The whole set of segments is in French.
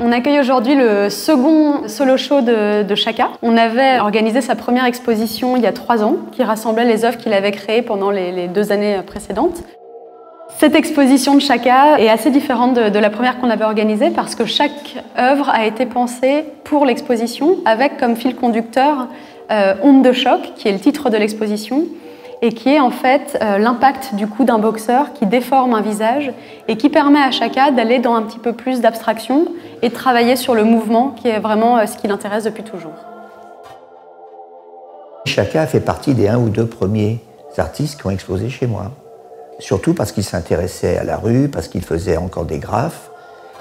On accueille aujourd'hui le second solo show de Chaka. On avait organisé sa première exposition il y a 3 ans, qui rassemblait les œuvres qu'il avait créées pendant les 2 années précédentes. Cette exposition de Chaka est assez différente de la première qu'on avait organisée parce que chaque œuvre a été pensée pour l'exposition avec comme fil conducteur Onde de choc, qui est le titre de l'exposition, et qui est en fait l'impact du coup d'un boxeur qui déforme un visage et qui permet à Chaka d'aller dans un petit peu plus d'abstraction et de travailler sur le mouvement qui est vraiment ce qui l'intéresse depuis toujours. Chaka fait partie des 1 ou 2 premiers artistes qui ont exposé chez moi. Surtout parce qu'il s'intéressait à la rue, parce qu'il faisait encore des graphes,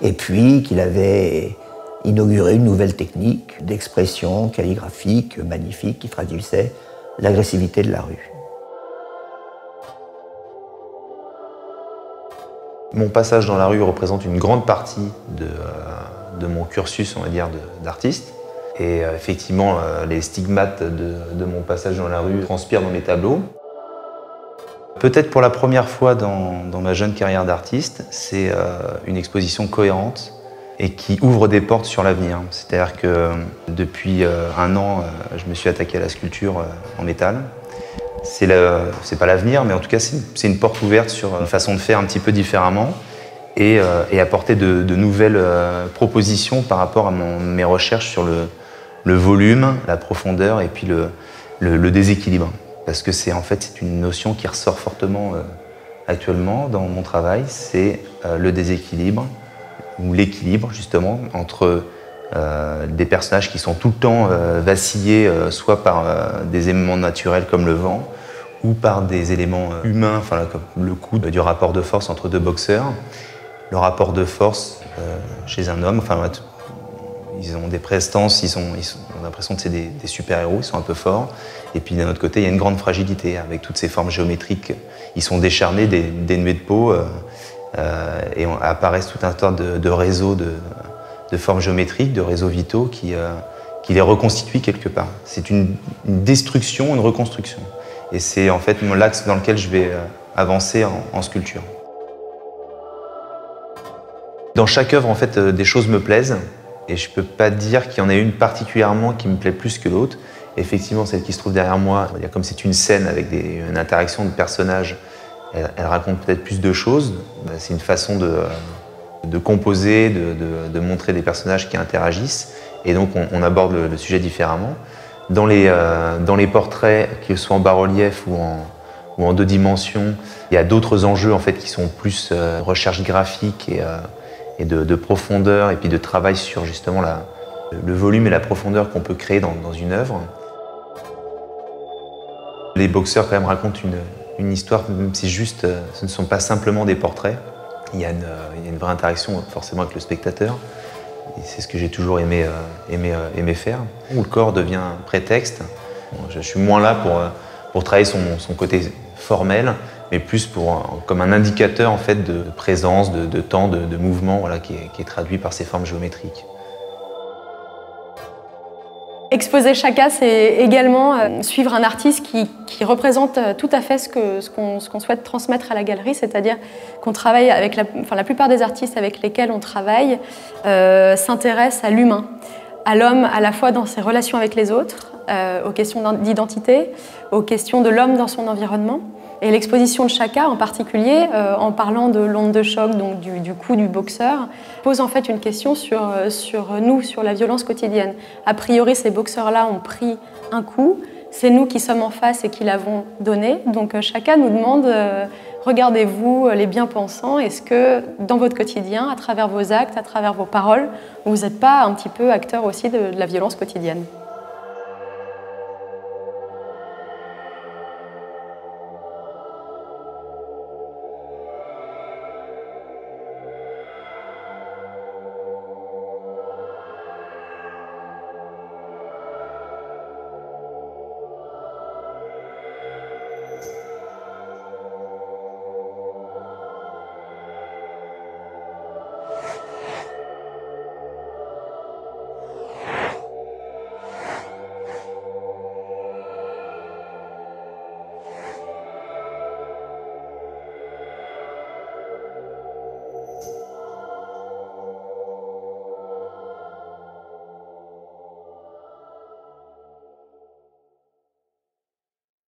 et puis qu'il avait inauguré une nouvelle technique d'expression calligraphique magnifique qui traduisait l'agressivité de la rue. Mon passage dans la rue représente une grande partie de mon cursus, on va dire, d'artiste. Et effectivement, les stigmates de mon passage dans la rue transpirent dans mes tableaux. Peut-être pour la première fois dans ma jeune carrière d'artiste, c'est une exposition cohérente et qui ouvre des portes sur l'avenir. C'est-à-dire que depuis 1 an, je me suis attaqué à la sculpture en métal. C'est pas l'avenir, mais en tout cas, c'est une porte ouverte sur une façon de faire un petit peu différemment et apporter de nouvelles propositions par rapport à mes recherches sur le volume, la profondeur et puis le déséquilibre. Parce que c'est une notion qui ressort fortement actuellement dans mon travail, c'est le déséquilibre ou l'équilibre justement entre des personnages qui sont tout le temps vacillés, soit par des éléments naturels comme le vent, ou par des éléments humains, comme le coup du rapport de force entre 2 boxeurs. Le rapport de force chez un homme, ils ont des prestances, on a l'impression que c'est des super-héros, ils sont un peu forts. Et puis d'un autre côté, il y a une grande fragilité avec toutes ces formes géométriques. Ils sont décharnés, dénués de peau, et apparaissent tout un tas de réseaux de formes géométriques, de réseaux vitaux qui les reconstituent quelque part. C'est une destruction, une reconstruction. Et c'est en fait l'axe dans lequel je vais avancer en sculpture. Dans chaque œuvre, en fait, des choses me plaisent. Et je ne peux pas dire qu'il y en ait une particulièrement qui me plaît plus que l'autre. Effectivement, celle qui se trouve derrière moi, comme c'est une scène avec une interaction de personnages, elle raconte peut-être plus de choses. C'est une façon de composer, de montrer des personnages qui interagissent. Et donc, on aborde le sujet différemment. Dans les portraits, qu'ils soient en bas-relief ou en 2 dimensions, il y a d'autres enjeux en fait, qui sont plus recherche graphique et de profondeur, et puis de travail sur justement le volume et la profondeur qu'on peut créer dans une œuvre. Les boxeurs quand même racontent une histoire, même si juste, ce ne sont pas simplement des portraits. Il y a une vraie interaction forcément avec le spectateur. C'est ce que j'ai toujours aimé faire. Où le corps devient prétexte. Je suis moins là pour travailler son côté formel, mais plus comme un indicateur en fait, de présence, de temps, de mouvement, voilà, qui est traduit par ces formes géométriques. Exposer Chaka, c'est également suivre un artiste qui représente tout à fait ce qu'on souhaite transmettre à la galerie, c'est-à-dire qu'on travaille avec la plupart des artistes avec lesquels on travaille s'intéressent à l'humain, à l'homme à la fois dans ses relations avec les autres, aux questions d'identité, aux questions de l'homme dans son environnement. Et l'exposition de Chaka en particulier, en parlant de l'onde de choc, donc du coup du boxeur, pose en fait une question sur nous, sur la violence quotidienne. A priori, ces boxeurs-là ont pris un coup, c'est nous qui sommes en face et qui l'avons donné. Donc Chaka nous demande, regardez-vous les bien-pensants, est-ce que dans votre quotidien, à travers vos actes, à travers vos paroles, vous n'êtes pas un petit peu acteur aussi de la violence quotidienne ?